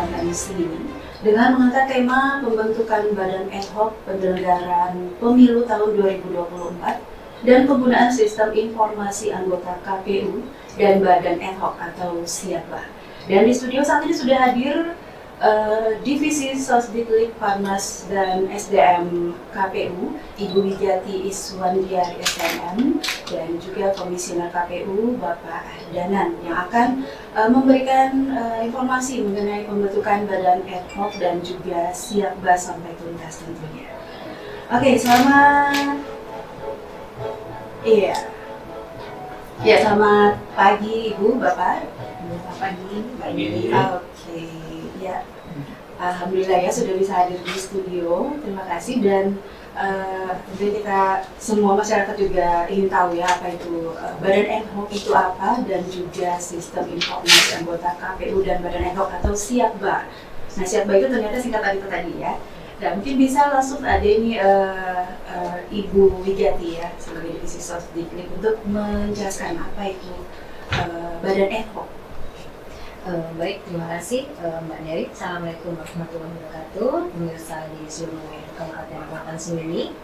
Kecamatan Sini dengan mengangkat tema pembentukan Badan Ad Hoc Penyelenggaraan Pemilu tahun 2024 dan penggunaan sistem informasi anggota KPU dan Badan Ad Hoc atau Siakba. Dan di studio saat ini sudah hadir Divisi Sosdiklik Farmas dan SDM KPU, Ibu Widiati Iswandiari SMM, dan juga Komisioner KPU Bapak Ahdanan yang akan memberikan informasi mengenai pembentukan Badan Ad Hoc dan juga Siakba sampai tuntas tentunya. Oke, selamat selamat pagi Ibu, Bapak. Selamat pagi, Mbak Yudi. Oke, ya. Alhamdulillah ya sudah bisa hadir di studio. Terima kasih dan tentunya kita semua masyarakat juga ingin tahu ya apa itu Badan Ad Hoc itu apa dan juga sistem informasi anggota KPU dan Badan Ad Hoc atau Siakba. Nah, Siakba itu ternyata singkatan itu tadi ya. Nah, mungkin bisa langsung ada ini Ibu Widiati ya sebagai Divisi Sosdiklik untuk menjelaskan apa itu Badan Ad Hoc. Baik, terima kasih Mbak Neri. Assalamualaikum warahmatullahi wabarakatuh. Pemirsa di seluruh Kabupaten Semili.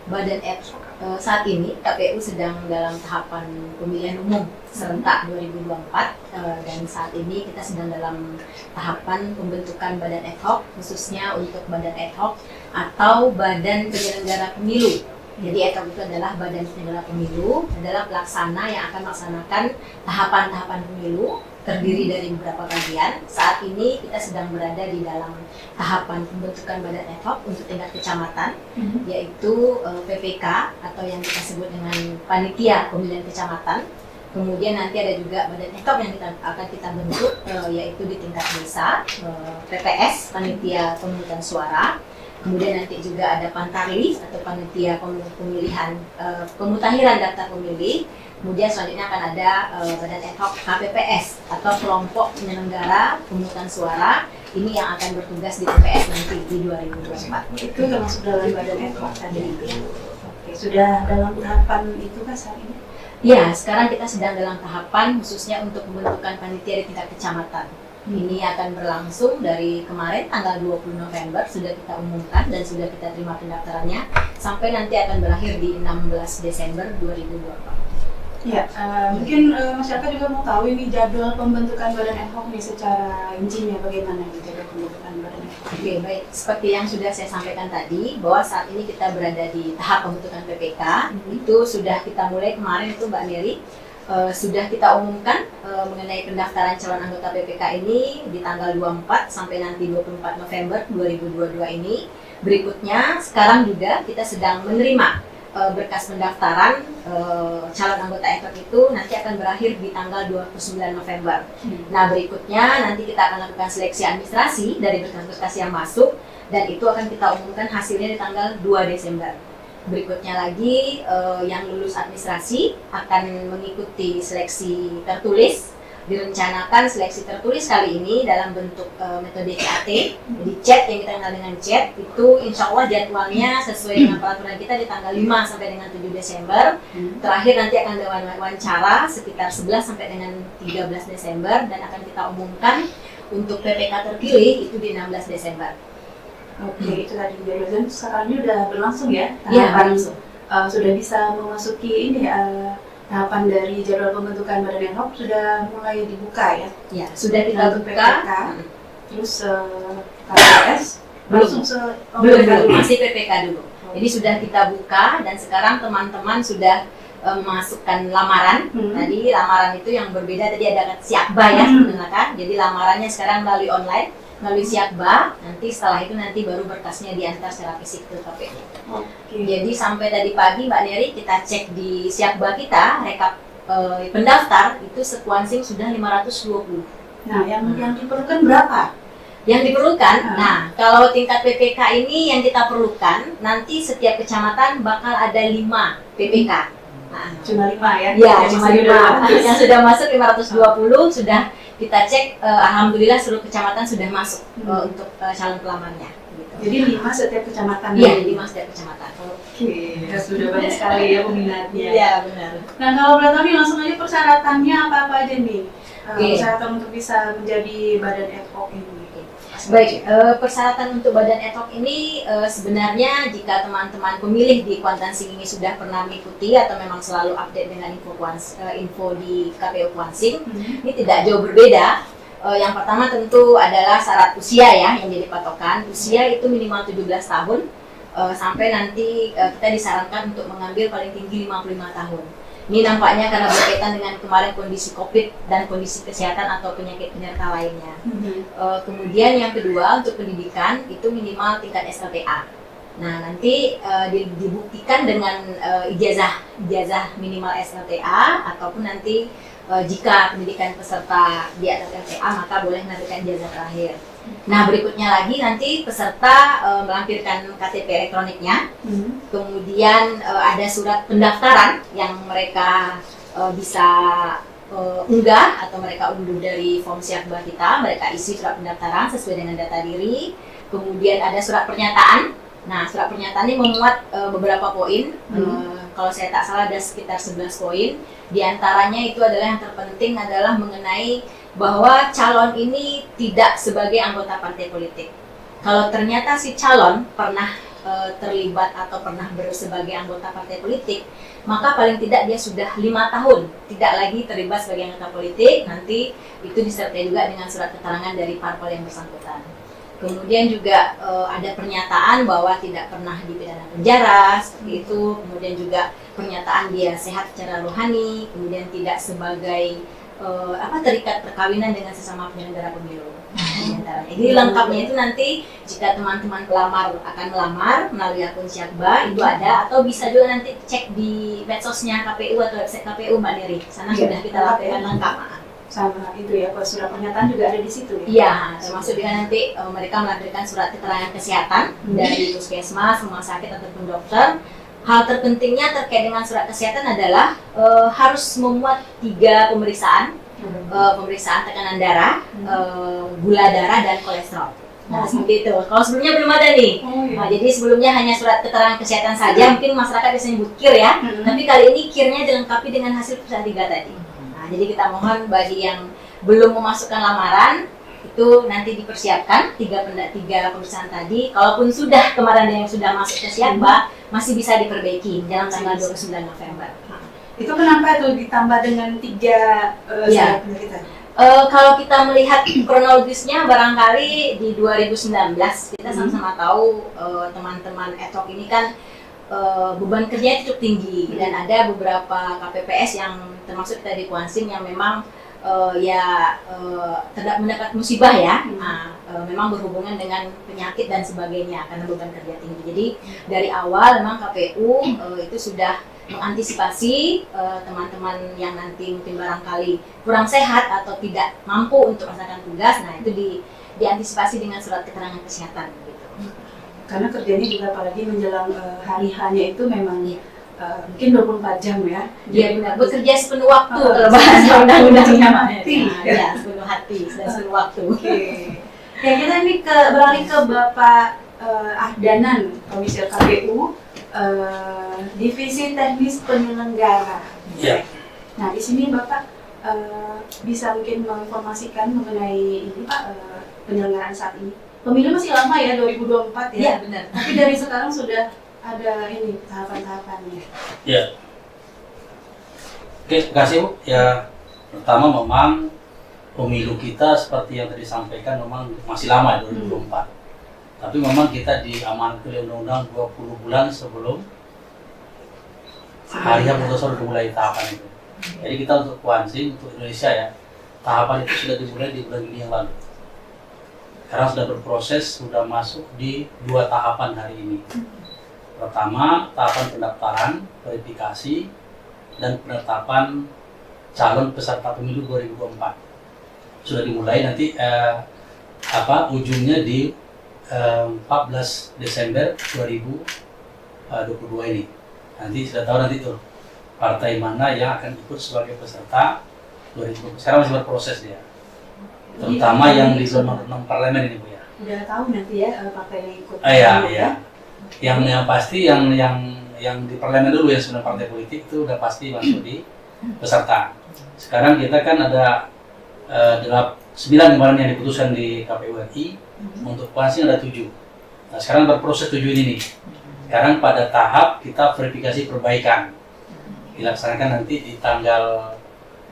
Badan Ad Hoc saat ini KPU sedang dalam tahapan pemilihan umum serentak 2024 dan saat ini kita sedang dalam tahapan pembentukan Badan Ad Hoc khususnya untuk Badan Ad Hoc atau Badan Penyelenggara Pemilu. Jadi Ad Hoc itu adalah Badan Penyelenggara Pemilu, adalah pelaksana yang akan melaksanakan tahapan-tahapan pemilu terdiri dari beberapa bagian. Saat ini kita sedang berada di dalam tahapan pembentukan Badan Ad Hoc untuk tingkat kecamatan, yaitu PPK atau yang kita sebut dengan Panitia Pemilihan Kecamatan. Kemudian nanti ada juga Badan Ad Hoc yang akan kita bentuk, yaitu di tingkat desa, PPS, Panitia Pemungutan Suara. Kemudian nanti juga ada Pantarli atau Panitia Pemilihan Pemutakhiran Daftar Pemilih. Kemudian selanjutnya akan ada Badan Ad Hoc KPPS atau Kelompok Penyelenggara Pemungutan Suara. Ini yang akan bertugas di TPS nanti di 2024. Itu termasuk dalam Badan Ad Hoc tadi itu ya? Oke, sudah dalam tahapan itu kan saat ini? Ya, sekarang kita sedang dalam tahapan khususnya untuk pembentukan panitia di tingkat kecamatan. Ini akan berlangsung dari kemarin tanggal 20 November sudah kita umumkan dan sudah kita terima pendaftarannya sampai nanti akan berakhir di 16 Desember 2024. Ya, mungkin masyarakat juga mau tahu ini jadwal pembentukan Badan Ad Hoc nih secara rincinya bagaimana nih jadwal pembentukan Badan Ad Hoc? Oke, baik. Seperti yang sudah saya sampaikan tadi bahwa saat ini kita berada di tahap pembentukan PPK. Itu sudah kita mulai kemarin itu Mbak Neri. Sudah kita umumkan mengenai pendaftaran calon anggota PPK ini di tanggal 24 sampai nanti 24 November 2022 ini. Berikutnya, sekarang juga kita sedang menerima berkas pendaftaran calon anggota Ad Hoc itu nanti akan berakhir di tanggal 29 November. Nah, berikutnya nanti kita akan lakukan seleksi administrasi dari berkas-berkas yang masuk dan itu akan kita umumkan hasilnya di tanggal 2 Desember. Berikutnya lagi yang lulus administrasi akan mengikuti seleksi tertulis. Direncanakan seleksi tertulis kali ini dalam bentuk metode CAT. Jadi chat yang kita kenal dengan chat itu insya Allah jadwalnya sesuai dengan peraturan kita di tanggal 5 sampai dengan 7 Desember. Terakhir nanti akan ada wawancara sekitar 11 sampai dengan 13 Desember dan akan kita umumkan untuk PPK terpilih itu di 16 Desember. Oke, itu tadi dan sekarang ini udah berlangsung ya? Iya, berlangsung. Sudah bisa memasuki ini tahapan dari jadwal pembentukan Badan Ad Hoc sudah mulai dibuka ya? Ya, sudah kita buka. PPK, terus KPS Belum, belum, masih PPK dulu. Jadi sudah kita buka dan sekarang teman-teman sudah memasukkan lamaran. Tadi lamaran itu yang berbeda, tadi ada Siakba ya sebenarnya kan. Jadi lamarannya sekarang melalui online, melalui Siakba. Nanti setelah itu nanti baru berkasnya diantar secara fisik ke KPU. Jadi sampai tadi pagi Mbak Neri kita cek di Siakba kita rekap pendaftar itu sekuansing sudah 520. Nah, yang diperlukan berapa? Yang diperlukan, nah kalau tingkat PPK ini yang kita perlukan nanti setiap kecamatan bakal ada 5 PPK. Nah, cuma 5 ya? Iya, cuma 5. Yang sudah masuk 520 sudah kita cek, alhamdulillah seluruh kecamatan sudah masuk untuk calon pelamarnya. Gitu. Jadi 5 setiap kecamatan? Iya, 5 setiap kecamatan. Oke, sudah banyak sekali ya peminatnya. Iya, benar. Nah, kalau boleh tahu nih langsung aja persyaratannya apa-apa aja nih? persyaratan untuk bisa menjadi badan ad hoc ini? Baik, persyaratan untuk badan ad hoc ini sebenarnya jika teman-teman pemilih di Kuantan ini sudah pernah mengikuti atau memang selalu update dengan info di KPU Kuansing, ini tidak jauh berbeda. Yang pertama tentu adalah syarat usia ya yang jadi patokan. Usia itu minimal 17 tahun sampai nanti kita disarankan untuk mengambil paling tinggi 55 tahun. Ini nampaknya karena berkaitan dengan kemarin kondisi COVID dan kondisi kesehatan atau penyakit penyerta lainnya. Kemudian yang kedua untuk pendidikan itu minimal tingkat SLTA. Nah nanti dibuktikan dengan ijazah minimal SLTA ataupun nanti jika pendidikan peserta di atas LTA maka boleh menampilkan ijazah terakhir. Nah berikutnya lagi nanti peserta melampirkan KTP elektroniknya, kemudian ada surat pendaftaran yang mereka bisa unggah atau mereka unduh dari form Syakba kita, mereka isi surat pendaftaran sesuai dengan data diri, kemudian ada surat pernyataan. Nah surat pernyataan ini memuat beberapa poin, kalau saya tak salah ada sekitar 11 poin, di antaranya itu adalah yang terpenting adalah mengenai bahwa calon ini tidak sebagai anggota partai politik. Kalau ternyata si calon pernah terlibat atau pernah sebagai anggota partai politik, maka paling tidak dia sudah 5 tahun tidak lagi terlibat sebagai anggota politik. Nanti itu disertai juga dengan surat keterangan dari parpol yang bersangkutan. Kemudian juga ada pernyataan bahwa tidak pernah dipidana penjara seperti itu. Kemudian juga pernyataan dia sehat secara rohani, kemudian tidak sebagai terikat perkawinan dengan sesama penyelenggara pemilu. Jadi lengkapnya itu nanti jika teman-teman pelamar akan melamar melalui akun Syakba itu ada, atau bisa juga nanti cek di medsosnya KPU atau website KPU Mbak Neri. Sana sudah kita lampirkan lengkap. Sama itu ya, kalau surat pernyataan juga ada di situ ya? Iya, termasuk juga nanti mereka melampirkan surat keterangan kesehatan dari puskesmas, rumah sakit ataupun dokter. Hal terpentingnya terkait dengan surat kesehatan adalah harus memuat 3 pemeriksaan, pemeriksaan tekanan darah, gula darah dan kolesterol. Nah seperti itu. Kalau sebelumnya belum ada nih. Nah, jadi sebelumnya hanya surat keterangan kesehatan saja, mungkin masyarakat biasanya nyebut KIR ya. Tapi kali ini KIR-nya dilengkapi dengan hasil pemeriksaan 3 tadi. Nah, jadi kita mohon bagi yang belum memasukkan lamaran itu nanti dipersiapkan 3 pemeriksaan tadi. Kalaupun sudah kemarin ada yang sudah masuk ke Syakba, masih bisa diperbaiki dalam tanggal 29 November. Itu kenapa tuh ditambah dengan 3 syarat kita? Kalau kita melihat kronologisnya barangkali di 2019 kita sama-sama tahu teman-teman ad hoc ini kan beban kerjanya cukup tinggi dan ada beberapa KPPS yang termasuk kita di Kuansing yang memang mendapat musibah ya, memang berhubungan dengan penyakit dan sebagainya karena beban kerja tinggi. Jadi dari awal memang KPU itu sudah mengantisipasi teman-teman yang nanti mungkin barangkali kurang sehat atau tidak mampu untuk melaksanakan tugas. Nah itu diantisipasi dengan surat keterangan kesehatan gitu. Karena kerjanya juga apalagi menjelang hari hanya itu memang mungkin 24 jam ya. Iya benar, bekerja sepenuh waktu kalau bahasa undang-undangnya. Ya, sepenuh hati dan sepenuh waktu. Ya kita ini beralih ke Bapak Ahdanan, Komisioner KPU, Divisi Teknis Penyelenggara. Ya. Nah di sini Bapak bisa mungkin menginformasikan mengenai ini Pak, penyelenggaraan saat ini. Pemilu masih lama ya, 2024 ya. Iya benar. Tapi dari sekarang sudah ada ini tahapan-tahapannya. Ya. Oke, terima kasih Bu. Ya, pertama memang pemilu kita seperti yang tadi disampaikan memang masih lama ya, 2024. Tapi memang kita diamankan oleh Undang-Undang 20 bulan sebelum hari putusan sudah mulai tahapan itu. Jadi kita untuk Kuansing, untuk Indonesia ya, tahapan itu sudah dimulai di bulan Juni yang lalu. Sekarang sudah berproses, sudah masuk di 2 tahapan hari ini. Pertama, tahapan pendaftaran, verifikasi, dan penetapan calon peserta pemilu 2024. Sudah dimulai nanti ujungnya di 14 Desember 2022 ini. Nanti sudah tahu nanti tuh partai mana yang akan ikut sebagai peserta 2020. Sekarang masih berproses dia. Terutama yang di zona 6 parlemen ini Bu ya. Udah tahu nanti ya partai yang ikut. Iya. Yang pasti yang di parlemen dulu ya, sebenarnya partai politik itu udah pasti masuk di peserta. Sekarang kita kan ada 9 kemarin yang diputuskan di KPU RI, untuk Kuansing ada 7. Nah sekarang berproses 7 ini nih. Sekarang pada tahap kita verifikasi perbaikan. Dilaksanakan nanti di tanggal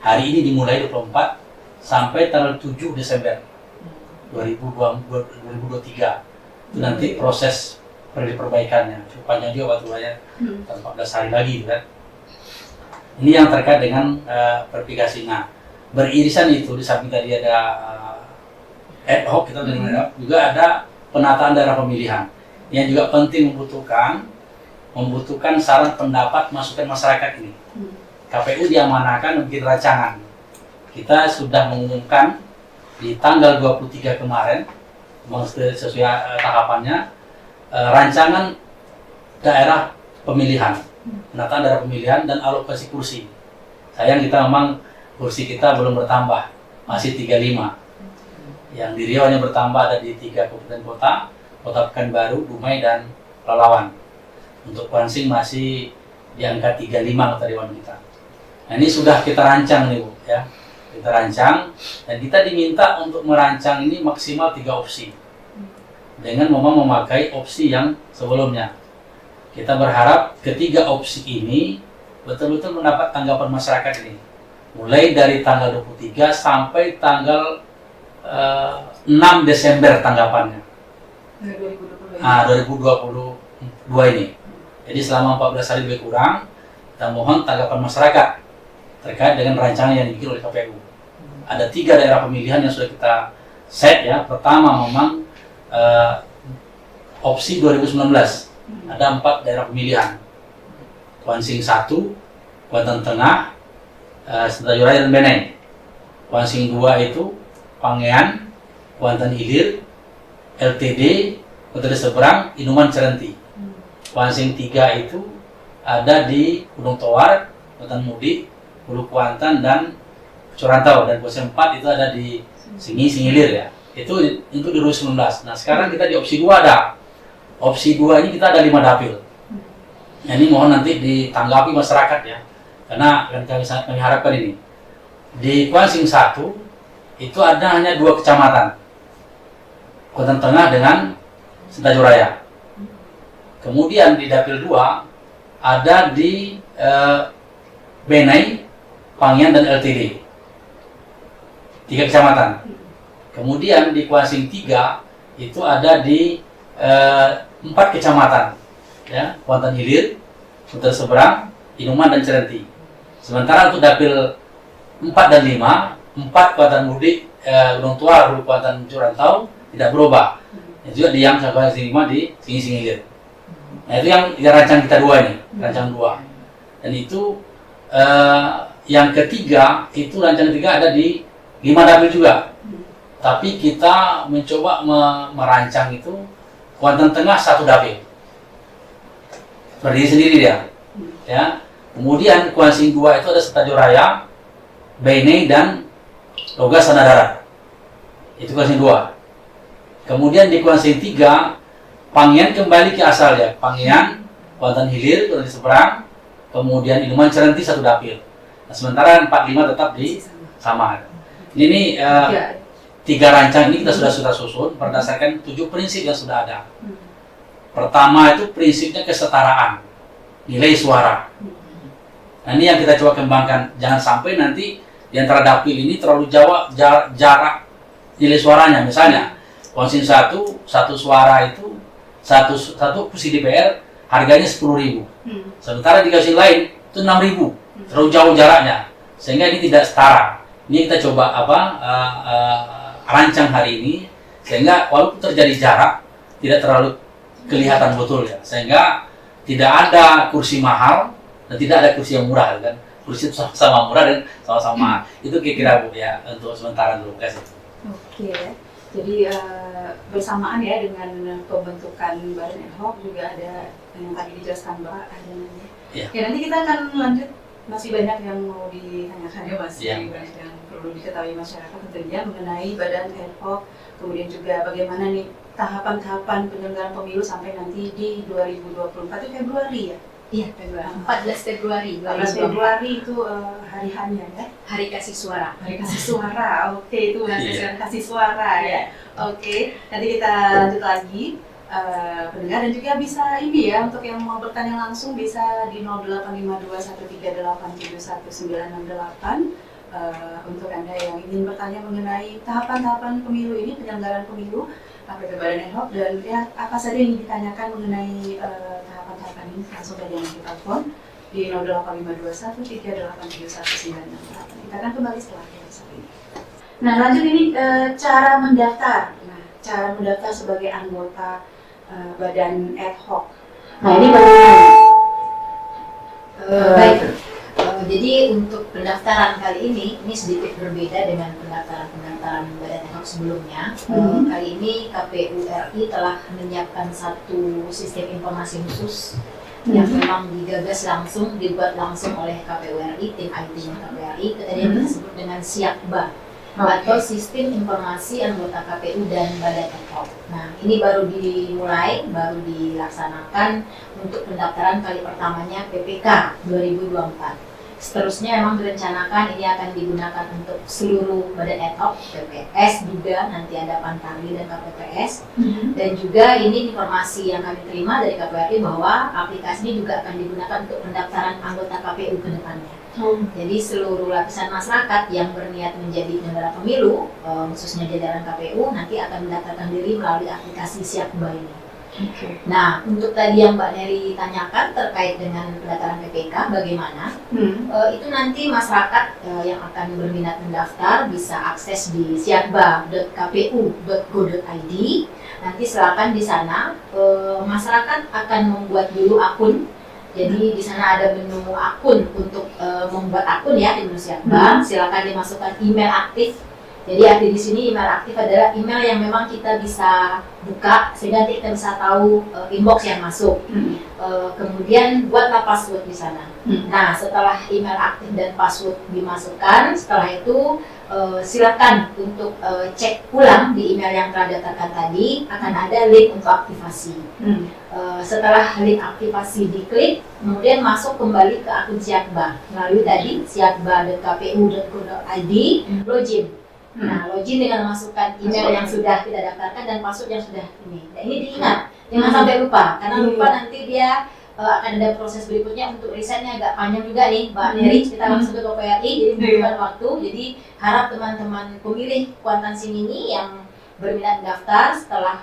hari ini dimulai 24 sampai tanggal 7 Desember 2023. Itu nanti proses perbaikannya. Cukup panjang juga waktunya, 14 hari lagi kan. Ini yang terkait dengan verifikasi. Nah, beririsan itu di samping tadi ada ad hoc, kita juga ada penataan daerah pemilihan yang juga penting membutuhkan saran pendapat masukan masyarakat ini. KPU diamanahkan bikin rancangan. Kita sudah mengumumkan di tanggal 23 kemarin sesuai tahapannya rancangan daerah pemilihan, penataan daerah pemilihan dan alokasi kursi. Sayang kita memang kursi kita belum bertambah, masih 35. Yang di Riau hanya bertambah ada di 3 kabupaten kota, Kota Pekanbaru, Dumai, dan Pelalawan. Untuk Kuansing masih di angka 35 kata Dewan kita. Nah ini sudah kita rancang nih Bu, ya. Kita rancang dan kita diminta untuk merancang ini maksimal 3 opsi. Dengan memang memakai opsi yang sebelumnya. Kita berharap ketiga opsi ini betul-betul mendapat tanggapan masyarakat ini. Mulai dari tanggal 23 sampai tanggal 6 Desember tanggapannya. 2022 ini. Jadi selama 14 hari lebih kurang, kita mohon tanggapan masyarakat terkait dengan rancangan yang dibikin oleh KPU. Ada 3 daerah pemilihan yang sudah kita set ya. Pertama memang opsi 2019. Ada 4 daerah pemilihan. Kuansing 1, Kuantan Tengah, Sentajuraya dan Benai. Kuansing 2 itu Pangean, Kuantan Hilir, LTD, Kota Seberang, Inuman Cerenti. Kuansing 3 itu ada di Gunung Towar, Kuantan Mudik, Hulu Kuantan, dan Corantau. Dan Kuansing 4 itu ada di Singilir ya. Itu di 2019. Nah sekarang kita di opsi 2 ada. Opsi 2 ini kita ada 5 dapil. Nah, ini mohon nanti ditanggapi masyarakat ya. Karena kami harapkan ini. Di Kuansing 1 itu ada hanya 2 kecamatan. Kuantan Tengah dengan Sentajuraya. Kemudian di dapil 2 ada di Benai, Pangian, dan LTD. 3 kecamatan. Kemudian di Kuansing 3 itu ada di 4 kecamatan, ya, Kuantan Hilir, Kota Seberang, Inuman, dan Cerenti. Sementara untuk dapil 4 dan 5, 4 Kuantan Mudik, Gunung Tua, Hulu Kuantan, Corantau tidak berubah. Itu juga di yang Kuansing 5 di Singilir. Nah itu yang rancang kita 2 ini, rancang 2. Dan itu yang ketiga, itu rancang ketiga ada di 5 dapil juga. Tapi kita mencoba merancang itu Kuantan Tengah 1 dapil. Berdiri sendiri dia. Ya. Kemudian Kuansing 2 itu ada Sentajuraya, Benai, dan Logas Sanadarat. Itu Kuansing 2. Kemudian di Kuansing 3, Pangian kembali ke asal ya. Pangian, Kuantan Hilir, Kota Seberang, kemudian Inuman Cerenti 1 dapil. Nah, sementara 4-5 tetap di sama. Ini 3 rancang ini kita sudah susun berdasarkan 7 prinsip yang sudah ada. Pertama itu prinsipnya kesetaraan, nilai suara. Nah ini yang kita coba kembangkan. Jangan sampai nanti di antara dapil ini terlalu jauh jarak nilai suaranya. Misalnya, Kuansing 1 suara itu satu kursi DPR harganya 10.000. Sementara di Kuansing lain itu 6.000. Terlalu jauh jaraknya. Sehingga ini tidak setara. Ini kita coba rancang hari ini sehingga walaupun terjadi jarak tidak terlalu kelihatan betul ya, sehingga tidak ada kursi mahal dan tidak ada kursi yang murah kan. Kursi itu sama murah dan sama-sama itu kira-kira Bu ya untuk sementara dulu kasih. Oke, jadi bersamaan ya dengan pembentukan badan ad hoc juga ada yang tadi dijelaskan Mbak adanannya. Ya. Ya nanti kita akan lanjut, masih banyak yang mau ditanyakan ya Mas, Ya. banyak yang perlu diketahui masyarakat tentunya mengenai badan ad hoc, kemudian juga bagaimana nih tahapan-tahapan penyelenggaraan pemilu sampai nanti di 2024 Februari ya. Iya, Februari. 14 Februari 14 2024. Februari itu hari hanya ya. Hari kasih suara. Hari kasih suara. Oke, itu Iya. kasih suara ya. Oke, nanti kita lanjut lagi. Pendengar dan juga bisa ini ya, untuk yang mau bertanya langsung bisa di 085213871968. Untuk Anda yang ingin bertanya mengenai tahapan-tahapan pemilu ini, penyelenggaraan pemilu, KPP Badan Ad Hoc, dan ya apa saja yang ditanyakan mengenai tahapan-tahapan ini, langsung saja kita telepon di 085213871968. Kita akan kembali setelah episode ini. Nah, lanjut ini cara mendaftar. Nah, cara mendaftar sebagai anggota Badan Ad Hoc. Nah, ini bagaimana? Baik. Jadi untuk pendaftaran kali ini sedikit berbeda dengan pendaftaran Badan Ad Hoc sebelumnya. Kali ini KPU RI telah menyiapkan satu sistem informasi khusus yang memang digagas langsung, dibuat langsung oleh KPU RI, tim IT-nya KPU RI, tadi yang kita sebut dengan Siakba atau Sistem Informasi Anggota KPU dan Badan Ad Hoc. Nah, ini baru dimulai, baru dilaksanakan untuk pendaftaran kali pertamanya PPK 2024. Seterusnya memang direncanakan ini akan digunakan untuk seluruh Badan Ad Hoc, PPS juga, nanti ada Pantarli dan KPPS. Dan juga ini informasi yang kami terima dari KPU RI bahwa aplikasi ini juga akan digunakan untuk pendaftaran anggota KPU ke depannya. Jadi seluruh lapisan masyarakat yang berniat menjadi penyelenggara pemilu, khususnya jajaran KPU, nanti akan mendaftarkan diri melalui aplikasi Siakba ini. Nah, untuk tadi yang Mbak Neri tanyakan terkait dengan pendaftaran PPK, bagaimana? Itu nanti masyarakat yang akan berminat mendaftar bisa akses di siakba.kpu.go.id. Nanti silakan di sana, masyarakat akan membuat dulu akun. Jadi di sana ada menu akun untuk membuat akun ya di menu Siakba. Silakan dimasukkan email aktif. Jadi arti di sini email aktif adalah email yang memang kita bisa buka sehingga kita bisa tahu inbox yang masuk. Kemudian buatlah password di sana. Nah, setelah email aktif dan password dimasukkan, setelah itu silakan untuk cek ulang di email yang telah didaftarkan tadi, akan ada link untuk aktivasi. Setelah link aktivasi diklik, kemudian masuk kembali ke akun Siakba melalui tadi siakba.kpu.go.id, login. Nah, login dengan memasukkan email yang sudah kita daftarkan dan password yang sudah ini. Dan ini diingat, jangan sampai lupa, karena lupa nanti dia akan ada proses berikutnya untuk risetnya agak panjang juga nih, Mbak Neri. Kita langsung ke KPU RI, jadi membutuhkan waktu. Jadi harap teman-teman pemilih Kuantansi Mini yang berminat mendaftar setelah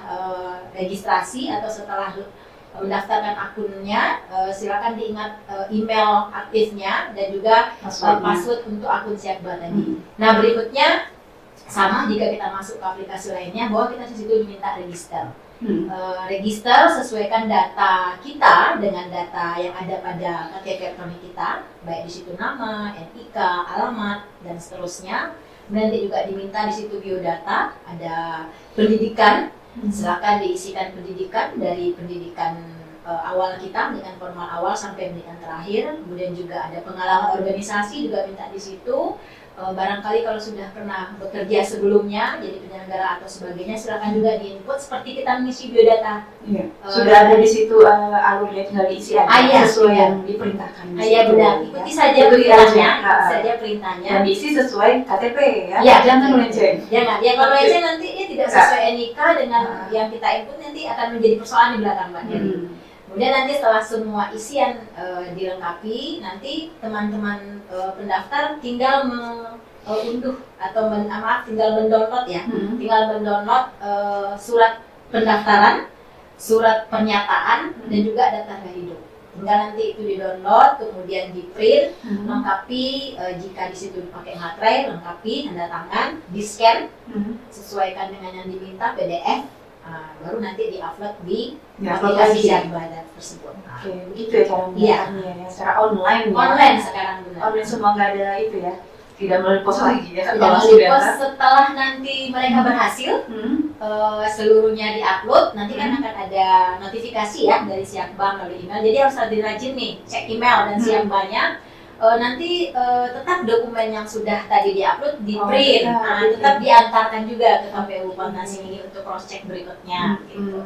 registrasi atau setelah mendaftarkan akunnya, silakan diingat email aktifnya dan juga password untuk akun Siakba tadi. Nah, berikutnya sama jika kita masuk ke aplikasi lainnya, bahwa kita di situ diminta register. Register sesuaikan data kita dengan data yang ada pada KTP elektronik kita, baik di situ nama, NIK, alamat, dan seterusnya. Nanti juga diminta di situ biodata, ada pendidikan. Silakan diisikan pendidikan dari pendidikan awal kita dengan formal awal sampai pendidikan terakhir. Kemudian juga ada pengalaman organisasi juga minta di situ. Barangkali kalau sudah pernah bekerja sebelumnya jadi penyelenggara atau sebagainya, silakan juga diinput seperti kita mengisi biodata. Sudah ada di situ alurnya, tinggal diisi aja sesuai yang diperintahkan. Iya benar, ikuti saja perintahnya, ikuti saja perintahnya. Dan diisi sesuai KTP ya. Ya, jangan melenceng. Jangan. Ya kalau melenceng nanti dia tidak sesuai NIK dengan yang kita input, nanti akan menjadi persoalan di belakang, Mbak Neri. Kemudian nanti setelah semua isian dilengkapi, nanti teman-teman pendaftar tinggal mengunduh atau tinggal mendownload ya, tinggal mendownload surat pendaftaran, surat pernyataan, dan juga data hidup. Tinggal nanti itu di-download, kemudian di-print, lengkapi jika di situ dipakai materai, lengkapi tanda tangan, di-scan, sesuaikan dengan yang diminta PDF. Baru nanti di-upload di aplikasi Siakba tersebut. Oke, begitu ya cara mendaftarnya ya, secara online ya. Online sekarang benar. Online semua, nggak ada itu ya, tidak melalui pos lagi ya. Tidak melalui pos. Setelah nanti mereka berhasil, seluruhnya di-upload, nanti kan akan ada notifikasi ya dari Siakba melalui email. Jadi harus rajin nih cek email dan Siakbanya. Nanti tetap dokumen yang sudah tadi di-upload di-print, tetap diantarkan juga ke KPU Kuantansi Mini untuk cross check berikutnya. Gitu.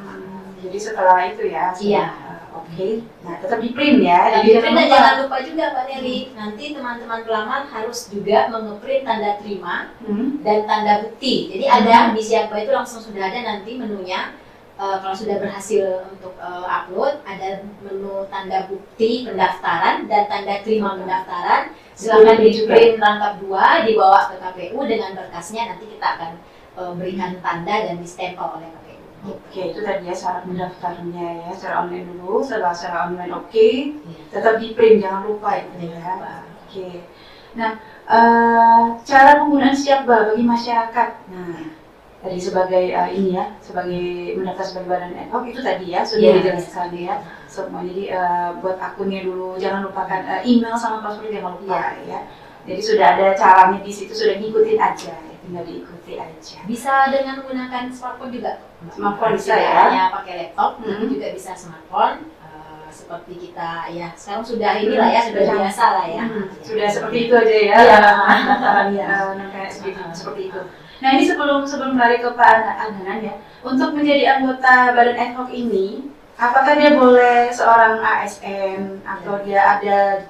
Jadi setelah itu ya. Iya. Oke. Nah, tetap di print ya. Jadi Jadi jangan lupa juga Pak Neri, nanti teman-teman pelamar harus juga mengeprint tanda terima dan tanda bukti. Jadi ada di Siakba itu langsung sudah ada nanti menunya. Kalau sudah berhasil untuk upload, ada menu tanda bukti pendaftaran dan tanda terima pendaftaran. Silakan di print lengkap 2, dibawa ke KPU dengan berkasnya. Nanti kita akan berikan tanda dan distempel oleh KPU. Oke, itu tadi ya syarat mendaftarnya ya, secara online dulu, secara online oke. Tetap di print, jangan lupa itu ya. Oke. Nah, cara penggunaan Siakba bagi masyarakat. Nah, tadi sebagai ini ya, sebagai mendaftar sebagai badan ad hoc itu tadi ya sudah dijelaskan ya. Semua jadi buat akunnya dulu, jangan lupakan email sama password jangan lupa ya. Jadi sudah ada caranya di situ, sudah ngikutin aja, tinggal diikuti aja. Bisa dengan menggunakan smartphone juga. Smartphone bisa ya. Hanya pakai laptop, tapi juga bisa smartphone. Seperti kita ya sekarang sudah inilah ya, sudah biasa lah ya. Sudah seperti itu aja ya. Pendaftarannya seperti itu. Nah, ini sebelum lari ke Pak Adnan ya, untuk menjadi anggota badan ad hoc ini, apakah dia boleh seorang ASN atau dia ada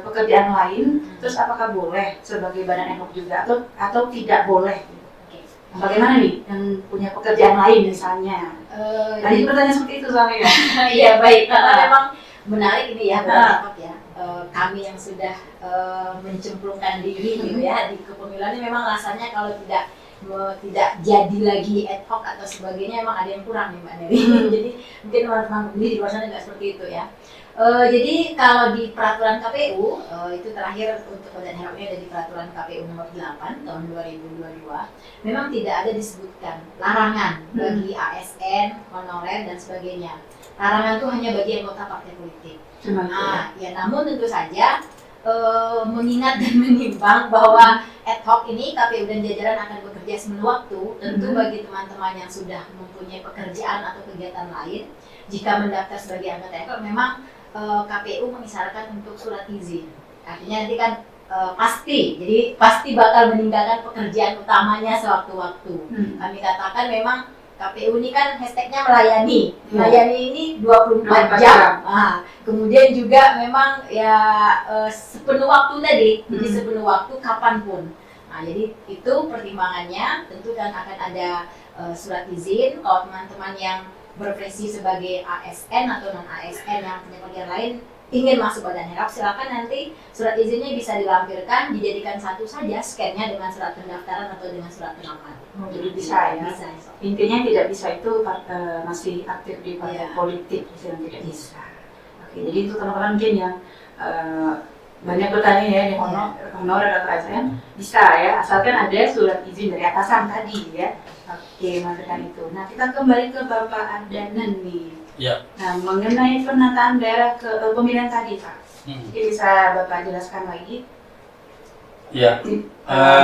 pekerjaan lain, terus apakah boleh sebagai badan ad hoc juga atau tidak boleh? Bagaimana nih yang punya pekerjaan lain misalnya? Tadi pertanyaan seperti itu soalnya. Iya baik, karena memang menarik ini ya badan ad hoc ya. Kami yang sudah mencemplungkan diri gitu ya di kepemiluan ini memang rasanya kalau tidak jadi lagi ad hoc atau sebagainya emang ada yang kurang nih Mbak Neri. Jadi mungkin teman-teman di luar sana nggak seperti itu ya. Jadi kalau di peraturan KPU itu terakhir untuk badan ad hoc ini ada di peraturan KPU nomor 8 tahun 2022. Memang tidak ada disebutkan larangan bagi ASN, honorer dan sebagainya. Larangan itu hanya bagi anggota partai politik. Nah, ya namun tentu saja mengingat dan menimbang bahwa ad hoc ini KPU dan jajaran akan bekerja sepenuh waktu, tentu bagi teman-teman yang sudah mempunyai pekerjaan atau kegiatan lain, jika mendaftar sebagai anggota ad hoc memang KPU mengisyaratkan untuk surat izin. Artinya nanti kan pasti bakal meninggalkan pekerjaan utamanya sewaktu-waktu. Kami katakan memang KPU ini kan hashtagnya melayani ini 24 jam. Nah, kemudian juga memang ya sepenuh waktu tadi, jadi sepenuh waktu kapanpun. Nah, jadi itu pertimbangannya, tentu kan akan ada surat izin. Kalau teman-teman yang berprofesi sebagai ASN atau non ASN yang punya pekerjaan lain ingin masuk badan ad hoc, silakan nanti surat izinnya bisa dilampirkan, dijadikan satu saja scan-nya dengan surat pendaftaran atau dengan surat pengaman. Jadi bisa ya. Bisa. Intinya tidak bisa itu masih aktif di partai politik, tidak bisa. Oke, jadi itu teman-teman mungkin yang banyak bertanya ya di honorer atau ASN bisa ya, asalkan ada surat izin dari atasan tadi ya. Oke, masukan itu. Nah, kita kembali ke Bapak Adnan nih. Ya. Nah, mengenai penataan daerah ke pemilihan tadi, Pak. Mungkin bisa Bapak jelaskan lagi? Ya.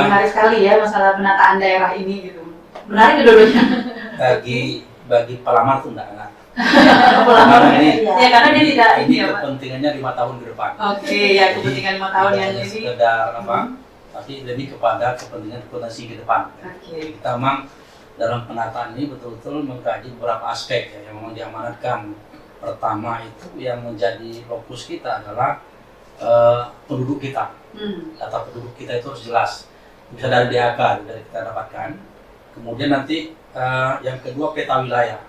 Menarik sekali ya masalah penataan daerah ini gitu. Menarik kedua-duanya. Bagi pelamar tuh enggak. Pelamar ini. Ya karena dia tidak ini kepentingannya 5 tahun ke depan. Oke, ya kepentingan 5 tahun yang ini. Sekedar tapi lebih kepada kepentingan potensi ke depan. Oke. Kita memang dalam penataan ini betul-betul mengkaji beberapa aspek ya, yang memang diamanatkan. Pertama itu yang menjadi fokus kita adalah penduduk kita. Data penduduk kita itu harus jelas, bisa dari DAK dari kita dapatkan. Kemudian nanti yang kedua peta wilayah,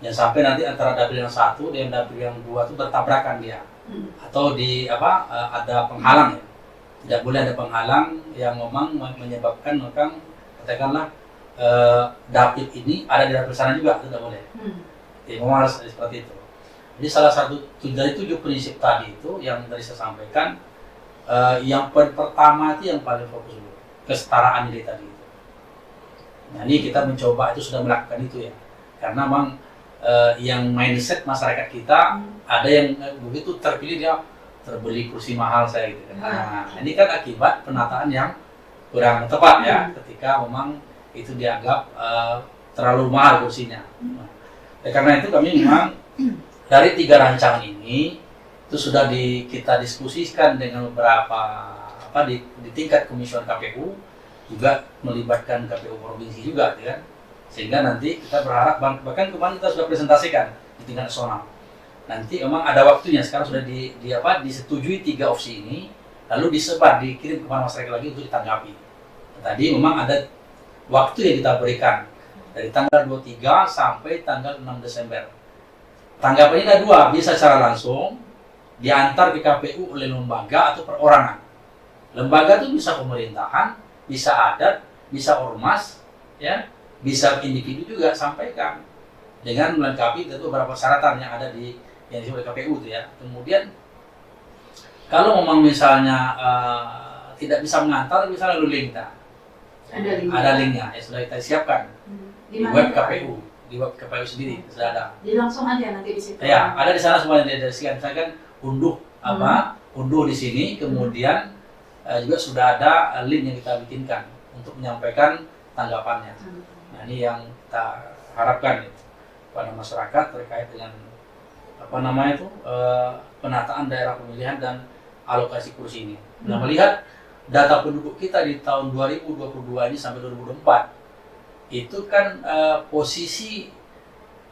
yang sampai nanti antara dapil yang 1 dan dapil yang 2 itu bertabrakan dia, atau ada penghalang ya. Tidak boleh ada penghalang yang memang menyebabkan katakanlah dapil ini ada di dapil sana juga, tidak boleh. Jadi memang harus seperti itu. Jadi salah satu dari 7 prinsip tadi itu yang tadi saya sampaikan, yang pertama itu yang paling fokus dulu, kesetaraan nilai tadi itu. Nah, ini kita mencoba itu sudah melakukan itu ya, karena memang yang mindset masyarakat kita ada yang begitu terpilih dia terbeli kursi mahal saya gitu kan. Nah, ini kan akibat penataan yang kurang tepat ya, ketika memang itu dianggap terlalu mahal kursinya. Karena itu kami memang dari 3 rancangan ini itu sudah kita diskusikan dengan beberapa di tingkat komisioner KPU, juga melibatkan KPU provinsi juga ya kan. Sehingga nanti kita berharap bahkan kemarin kita sudah presentasikan di tingkat nasional nanti memang ada waktunya. Sekarang sudah disetujui 3 opsi ini, lalu disebar, dikirim kepada masyarakat lagi untuk ditanggapi. Tadi memang ada waktu yang kita berikan dari tanggal 23 sampai tanggal 6 Desember. Tanggapannya ada 2, bisa secara langsung diantar ke KPU oleh lembaga atau perorangan. Lembaga itu bisa pemerintahan, bisa adat, bisa ormas, ya, bisa individu juga sampaikan dengan melengkapi itu beberapa persyaratan yang ada di yang disebut KPU itu ya. Kemudian kalau memang misalnya tidak bisa mengantar, bisa lalu link kita. Ada linknya, ya sudah kita siapkan di web KPU, di web KPU sendiri sudah ada. Jadi langsung aja nanti di situ. Ya, ada di sana semuanya dideskripsikan. Misalkan unduh unduh di sini, kemudian juga sudah ada link yang kita bikinkan untuk menyampaikan tanggapannya. Nah, ini yang kita harapkan kepada masyarakat terkait dengan penataan daerah pemilihan dan alokasi kursi ini. Nah, melihat data penduduk kita di tahun 2022 ini sampai 2024 itu kan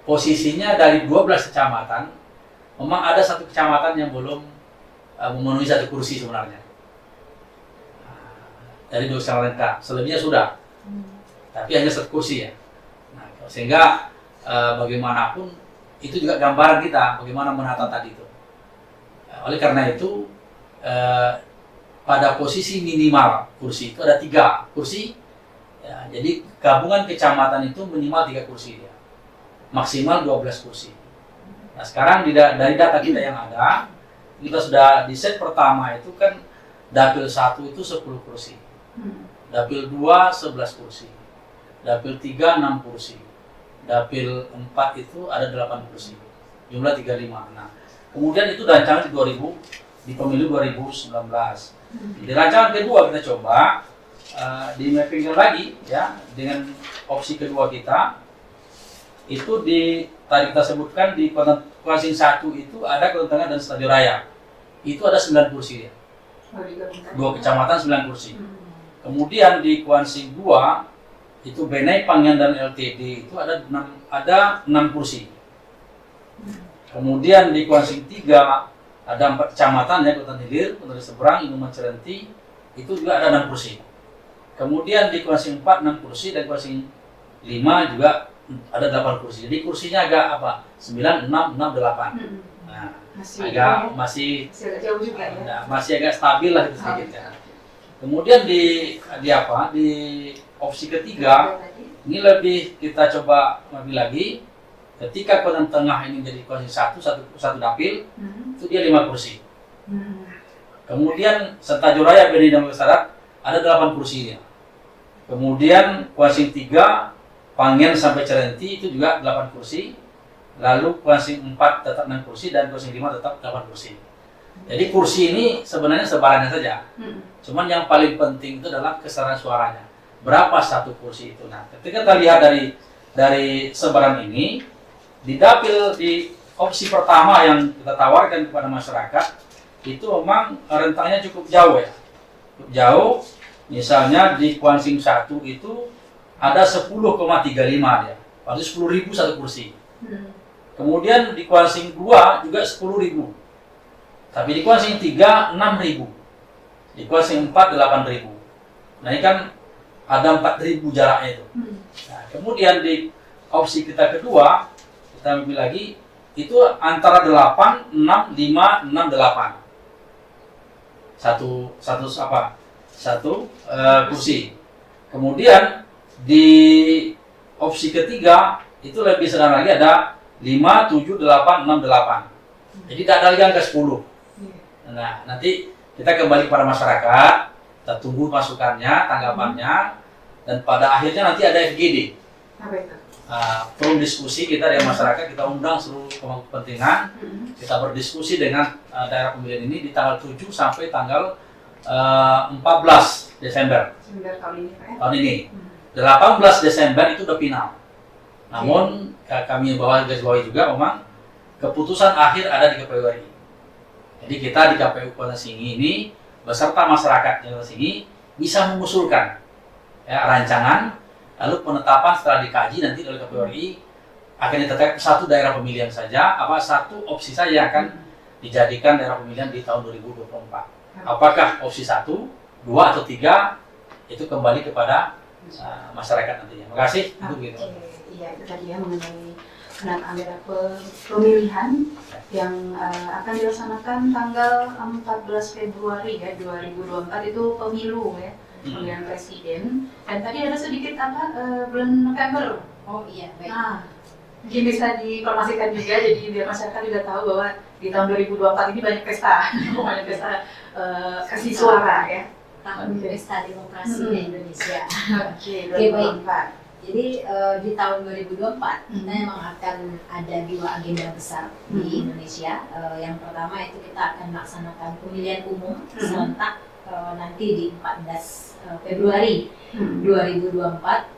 posisinya dari 12 kecamatan, memang ada 1 kecamatan yang belum memenuhi 1 kursi sebenarnya. Dari 2 kecamatan kita, selebihnya sudah, tapi hanya 1 kursi ya. Nah, sehingga bagaimanapun itu juga gambaran kita bagaimana menata tadi itu. Oleh karena itu pada posisi minimal kursi itu ada 3 kursi. Ya, jadi gabungan kecamatan itu minimal 3 kursi ya. Maksimal 12 kursi. Nah, sekarang dari data kita yang ada, kita sudah di set pertama itu kan dapil 1 itu 10 kursi. Dapil 2 11 kursi. Dapil 3 6 kursi. Dapil 4 itu ada 8 kursi. Jumlah 35. Nah, kemudian itu rancangan di pemilu 2019. Di rancangan kedua kita coba di mapping lagi ya dengan opsi kedua kita itu tadi kita sebutkan di Kuansing 1 itu ada Kota Tengah dan Stadion Raya. Itu ada 9 kursi ya. 2 kecamatan 9 kursi. Kemudian di Kuansing 2 itu Benai, Pangyan dan LTD itu ada 6 kursi. Kemudian di Kuansing 3 ada 4 kecamatan ya, Kota Hilir, Kota Seberang, Inuman Cerenti, itu juga ada 6 kursi. Kemudian di Kuansing 4 6 kursi dan Kuansing 5 juga ada 8 kursi. Jadi kursinya agak 9 6 6 8. Nah, masih agak jauh juga ya. Masih agak stabil lah itu sedikit ya. Kemudian di opsi ketiga ini lebih kita coba lebih lagi. Ketika Kota Tengah ini jadi Kuansing 1 dapil, itu dia 5 kursi. Kemudian Stadion Raya, Benai dan Masyarakat ada 8 kursinya. Kemudian Kuansing 3, Pangyan sampai Cerenti itu juga 8 kursi. Lalu Kuansing 4 tetap 6 kursi dan Kuansing 5 tetap 8 kursi. Jadi kursi ini sebenarnya sebarannya saja. Cuman yang paling penting itu adalah kesetaraan suaranya. Berapa 1 kursi itu? Nah, ketika kita lihat dari sebaran ini, di dapil di opsi pertama yang kita tawarkan kepada masyarakat itu memang rentangnya cukup jauh ya. Cukup jauh. Misalnya di Kuansing 1 itu ada 10,35 dia. Berarti 10.000 1 kursi. Kemudian di Kuansing 2 juga 10.000. Tapi di Kuansing 3 6.000. Di Kuansing 4 8.000. Nah, ini kan ada 4.000 jaraknya itu. Nah, kemudian di opsi kita kedua, kita ambil lagi itu antara 8 6 5 6 8. Satu kursi. Kemudian di opsi ketiga itu lebih sederhana lagi, ada 5 7 8 6 8. Jadi tidak ada lagi angka 10. Nah, nanti kita kembali kepada masyarakat, kita tunggu masukannya, tanggapannya, dan pada akhirnya nanti ada FGD. Apa itu? Forum diskusi kita dengan masyarakat, kita undang seluruh pemangku kepentingan, kita berdiskusi dengan daerah pemilihan ini di tanggal 7 sampai tanggal 14 Desember tahun ini. 18 Desember itu udah final. Namun kami garis bawahi juga memang keputusan akhir ada di KPU RI. Jadi kita di KPU Kota Singi ini beserta masyarakat Kota Singi bisa mengusulkan ya, rancangan, lalu penetapan setelah dikaji nanti oleh KPU RI akan ditetapkan satu daerah pemilihan saja, satu opsi saja yang akan dijadikan daerah pemilihan di tahun 2024. Apakah opsi 1, 2 atau 3 itu kembali kepada masyarakat nantinya. Terima kasih. Gitu. Iya, itu tadi ya mengenai agenda pemilihan yang akan dilaksanakan tanggal 14 Februari ya 2024 itu pemilu ya, pemilihan presiden. Dan tadi ada sedikit bulan November. Oh iya, baik. Nah, mungkin bisa diinformasikan juga jadi biar masyarakat juga tahu bahwa di tahun 2024 ini banyak pesta, banyak pesta kasih suara ya. Tahun Pesta Demokrasi di Indonesia. Oke, baik. 2024. Jadi di tahun 2024 kita memang akan ada 2 agenda besar di Indonesia. Yang pertama itu kita akan melaksanakan pemilihan umum serentak nanti di 14 Februari 2024.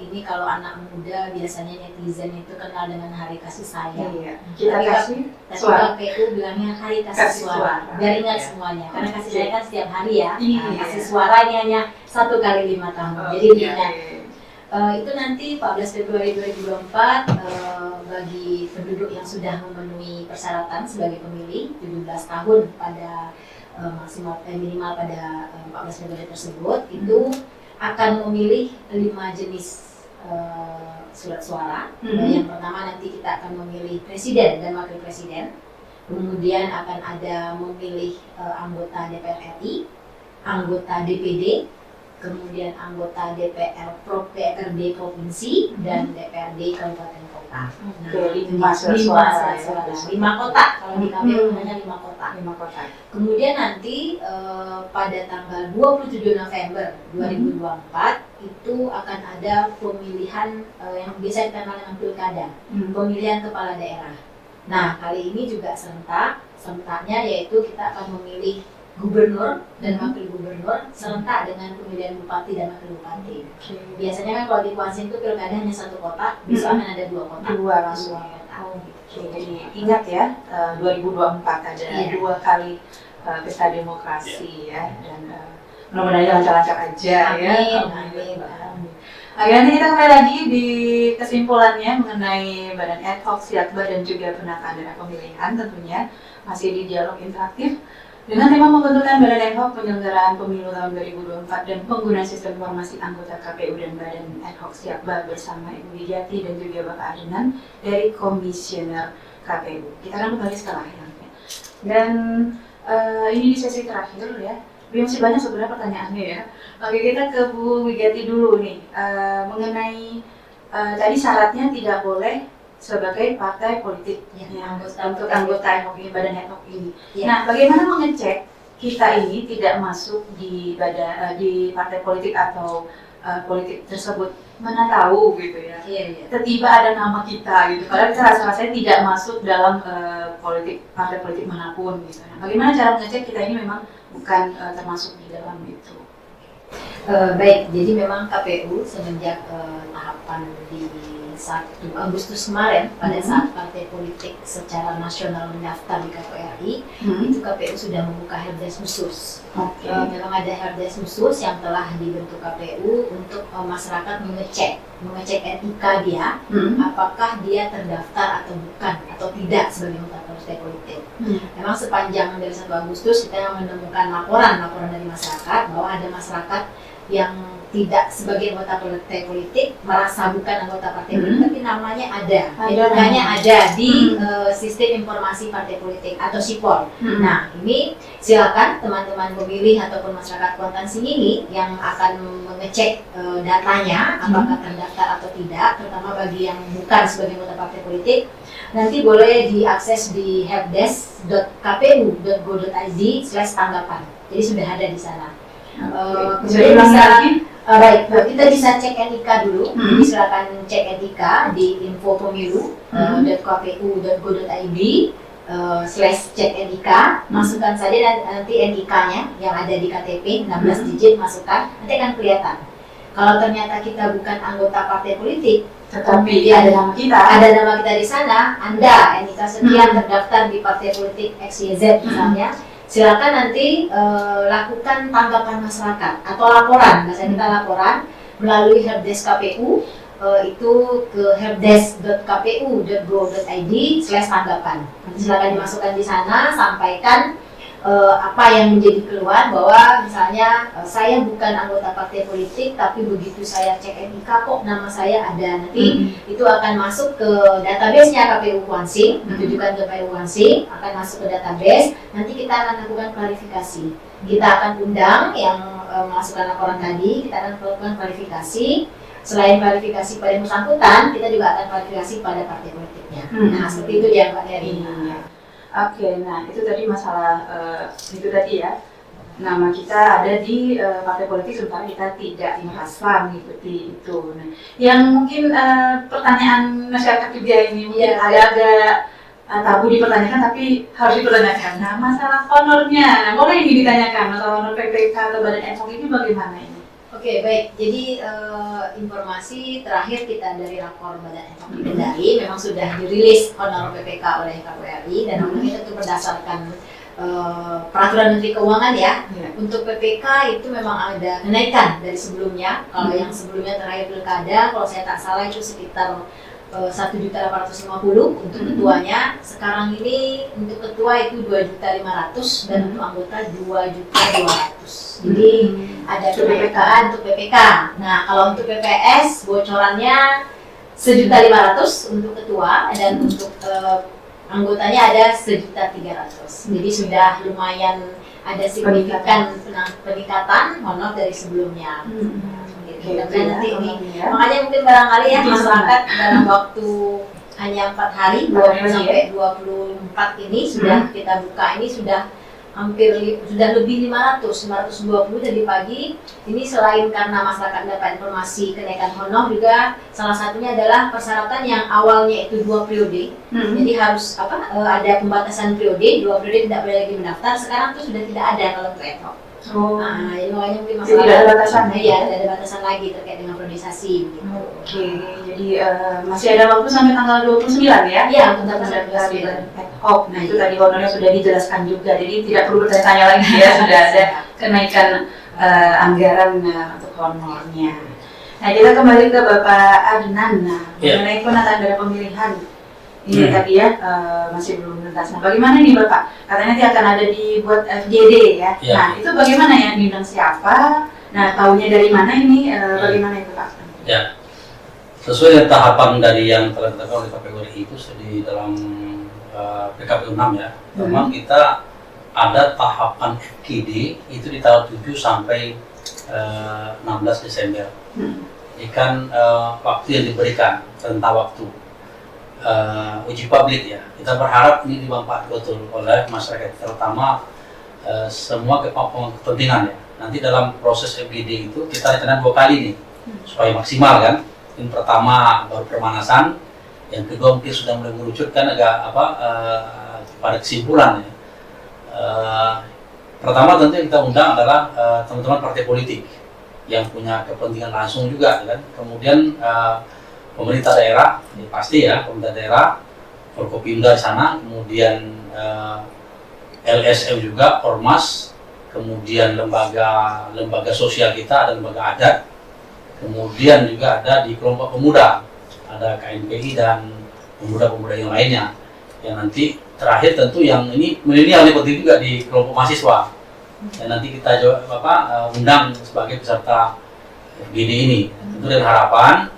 Ini kalau anak muda biasanya netizen itu kenal dengan hari kasih sayang. Iya. Kita kasih suara. KPU bilangnya hari kasih suara. Biar ingat semuanya. Karena kasih sayang kan setiap hari ya. Nah, kasih suara ini hanya 1 kali 5 tahun. Jadi diingat. Itu nanti 14 Februari 2024 bagi penduduk yang sudah memenuhi persyaratan sebagai pemilih 17 tahun pada minimal pada 14 Februari tersebut itu akan memilih 5 jenis surat suara. Yang pertama nanti kita akan memilih presiden dan wakil presiden. Kemudian akan ada memilih anggota DPR RI, anggota DPD, kemudian anggota DPRD provinsi dan DPRD kabupaten kota. Nah, 5 surat suara. 5 kotak kalau di KPU hanya 5 kotak. 5 kotak. Kemudian nanti pada tanggal 27 November 2024 itu akan ada pemilihan yang biasa kita kenal dengan pilkada, pemilihan kepala daerah. Nah, kali ini juga serentaknya yaitu kita akan memilih gubernur dan wakil gubernur serentak dengan pemilihan bupati dan wakil bupati. Biasanya kan kalau di Kuansin itu pilkada hanya 1 kotak, besok akan ada 2 kotak. 2 langsung. Jadi ingat ya, 2024 ada 2 kali pesta demokrasi ya, dan mudah-mudahan lancar-lancar aja ya. Amin. Nanti kita kembali lagi di kesimpulannya mengenai Badan Ad Hoc Siakba dan juga penataan daerah pemilihan tentunya masih di dialog interaktif dengan tema pembentukan Badan Ad Hoc penyelenggaraan pemilu tahun 2024 dan penggunaan sistem informasi anggota KPU dan Badan Ad Hoc Siakba bersama Ibu Widiati dan juga Bapak Adenan dari Komisioner KPU. Kita akan kembali setelah ini. Dan ini di sesi terakhir ya. Masih banyak sebenarnya pertanyaannya ya. Oke, kita ke Bu Widiati dulu nih mengenai tadi syaratnya tidak boleh sebagai partai politik untuk anggota ad hoc ini, Badan Ad Hoc ini. Nah, bagaimana mengecek kita ini tidak masuk di partai politik atau politik tersebut? Mana tahu gitu ya. Tiba-tiba ada nama kita gitu. Padahal kita rasa-rasanya tidak masuk dalam partai politik manapun gitu. Nah, bagaimana cara mengecek kita ini memang bukan termasuk di dalam itu? Baik, jadi memang KPU semenjak tahapan di 1 Agustus kemarin pada saat partai politik secara nasional mendaftar di KPU RI, itu KPU sudah membuka helpdesk khusus. Memang ada helpdesk khusus yang telah dibentuk KPU untuk masyarakat mengecek NIK dia, apakah dia terdaftar atau bukan atau tidak sebagai anggota partai politik. Memang sepanjang dari 1 Agustus kita menemukan laporan dari masyarakat bahwa ada masyarakat yang tidak sebagai anggota partai politik merasa bukan anggota partai politik, tapi namanya ada di sistem informasi partai politik atau SIPOL. Nah, ini silakan teman-teman pemilih ataupun masyarakat Kuantan ini yang akan mengecek datanya apakah terdaftar atau tidak, terutama bagi yang bukan sebagai anggota partai politik. Nanti boleh diakses di helpdesk.kpu.go.id/tanggapan. Jadi sudah ada di sana. Kita bisa cek NIK dulu. Jadi silakan cek NIK di info.pemilu.go.id/cek NIK. Masukkan saja dan nanti NIK-nya yang ada di KTP 16 digit masukkan, nanti akan kelihatan. Kalau ternyata kita bukan anggota partai politik, tetapi ada nama kita di sana, Anda NIK sekian terdaftar di partai politik XYZ misalnya, silakan nanti lakukan tanggapan masyarakat atau laporan, biasanya kita laporan melalui helpdesk KPU itu ke helpdesk.kpu.go.id/tanggapan. Silakan dimasukkan di sana, sampaikan apa yang menjadi keluhan, bahwa misalnya saya bukan anggota partai politik, tapi begitu saya cek NIK kok nama saya ada. Nanti itu akan masuk ke database-nya KPU Kuansing, ditujukan ke KPU Kuansing, akan masuk ke database. Nanti kita akan lakukan klarifikasi. Kita akan undang yang memasukkan laporan tadi, kita akan melakukan klarifikasi. Selain klarifikasi pada yang bersangkutan, kita juga akan klarifikasi pada partai politiknya. Nah, seperti itu ya Mbak Heri. Oke, nah itu tadi masalah itu tadi ya, nama kita ada di partai politik sementara kita tidak merasa mengikuti itu. Nah, yang mungkin pertanyaan masyarakat juga ini mungkin agak tabu dipertanyakan, tapi harus dipertanyakan. Nah, masalah honornya, nah boleh ini ditanyakan, masalah honor PPK atau Badan Ad Hoc ini bagaimana ini? Oke, baik. Jadi informasi terakhir kita dari lapor Badan Ad Hoc Kendari memang sudah dirilis honor PPK oleh KPU RI, dan honor itu tentu berdasarkan peraturan Menteri Keuangan ya. Untuk PPK itu memang ada kenaikan dari sebelumnya. Kalau yang sebelumnya terakhir pilkada, kalau saya tak salah itu sekitar 1.850.000 untuk ketuanya. Sekarang ini untuk ketua itu 2.500.000 dan untuk anggota 2.200.000. Jadi ada kenaikan untuk PPK. Nah, kalau untuk PPS bocorannya 1.500.000 untuk ketua, dan untuk anggotanya ada 1.300.000. Jadi sudah lumayan ada signifikan peningkatan honor dari sebelumnya. Nanti ini, makanya mungkin barangkali ya masyarakat dalam waktu hanya 4 hari, 20 sampai 24 ini sudah kita buka, ini sudah sudah lebih 520 dari pagi. Ini selain karena masyarakat dapat informasi kenaikan honor, juga salah satunya adalah persyaratan yang awalnya itu 2 periode. Jadi harus ada pembatasan periode, 2 periode tidak boleh lagi mendaftar. Sekarang itu sudah tidak ada kalau untuk ad hoc. Nah, ini makanya mungkin masalah tidak ada batasan. Iya, tidak ada batasan lagi terkait dengan priorisasi. Gitu. Oke, jadi masih ada waktu sampai tanggal 29 ya? Iya, untuk tanggal 29 ad hoc. Nah, itu tadi honornya sudah dijelaskan juga, jadi tidak perlu bertanya-tanya lagi ya, sudah ada kenaikan anggaran untuk honornya. Nah, kita kembali ke Bapak Adnan. Nah, mengenai penataan daerah pemilihan. Ini tadi ya, masih belum tuntas. Nah, bagaimana nih Bapak? Katanya nanti akan ada dibuat FGD ya. Nah, itu bagaimana ya? Diundang siapa? Nah, tahunya dari mana ini? Bagaimana itu Pak? Ya, sesuai dengan tahapan dari yang telah ditetapkan oleh KPU RI itu di dalam PKPU 6 ya. Memang kita ada tahapan FGD itu di tanggal 7 sampai 16 Desember. Ini kan waktu yang diberikan, rentang waktu. Uji publik ya, kita berharap ini dimanfaatkan betul oleh masyarakat, terutama semua kepentingan ya. Nanti dalam proses FGD itu kita rencana 2 kali nih supaya maksimal kan. Yang pertama baru pemanasan, yang kedua mungkin sudah mulai mengerucutkan agak pada kesimpulan ya. Pertama tentu yang kita undang adalah teman-teman partai politik yang punya kepentingan langsung juga kan. Kemudian pemerintah daerah, ya pasti ya pemerintah daerah, Forkopimda di sana, kemudian LSM juga, Ormas, kemudian lembaga sosial kita, ada lembaga adat, kemudian juga ada di kelompok pemuda, ada KNPI dan pemuda-pemuda yang lainnya. Yang nanti terakhir tentu yang ini milenial ini penting juga di kelompok mahasiswa. Dan nanti kita undang sebagai peserta FGD ini. Tentu dengan harapan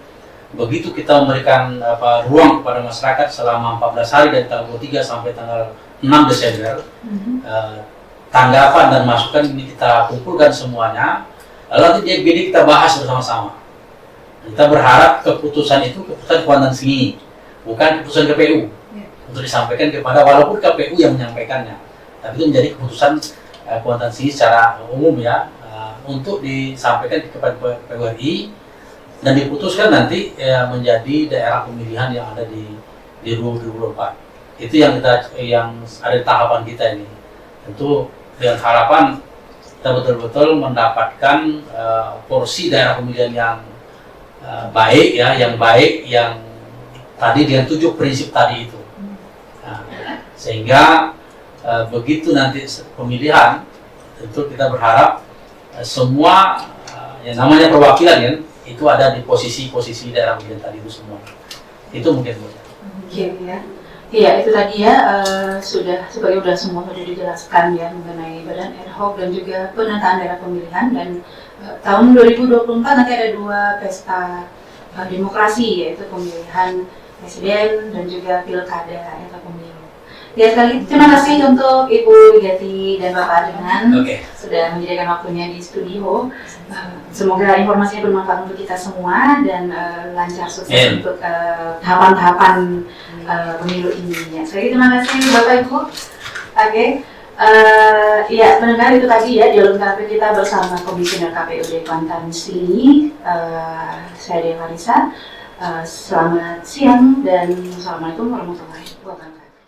begitu kita memberikan ruang kepada masyarakat selama 14 hari dari tanggal 23 sampai tanggal 6 Desember, tanggapan dan masukan ini kita kumpulkan semuanya, lalu nanti di FGD kita bahas bersama-sama. Kita berharap keputusan itu keputusan Kuantan Singi, bukan keputusan KPU, untuk disampaikan kepada walaupun KPU yang menyampaikannya, tapi itu menjadi keputusan Kuantan Singi secara umum ya, untuk disampaikan kepada KPU RI dan diputuskan nanti menjadi daerah pemilihan yang ada di 2024. Itu yang ada di tahapan kita ini. Tentu dengan harapan kita betul-betul mendapatkan porsi daerah pemilihan yang baik ya, yang tadi dengan 7 prinsip tadi itu. Nah, sehingga begitu nanti pemilihan, tentu kita berharap semua yang namanya perwakilan kan, itu ada di posisi-posisi daerah pemilihan tadi itu semua. Itu mungkin Bu. Oke ya. Iya itu tadi ya sudah semua sudah dijelaskan ya mengenai badan ad hoc dan juga penataan daerah pemilihan dan tahun 2024 nanti ada 2 pesta demokrasi yaitu pemilihan presiden dan juga pilkada atau pemilu. Ya sekali terima kasih untuk Ibu Gati dan Bapak Adnan sudah menyediakan waktunya di studio. Semoga informasinya bermanfaat untuk kita semua dan lancar sukses untuk tahapan-tahapan pemilu ini. Ya. Sekali terima kasih Bapak Ibu. Oke. Ya pendengar itu tadi ya dialog terakhir kita bersama Komisioner KPUD Kuantan Sili. Saya Dewa Larissa. Selamat siang dan assalamualaikum warahmatullahi wabarakatuh.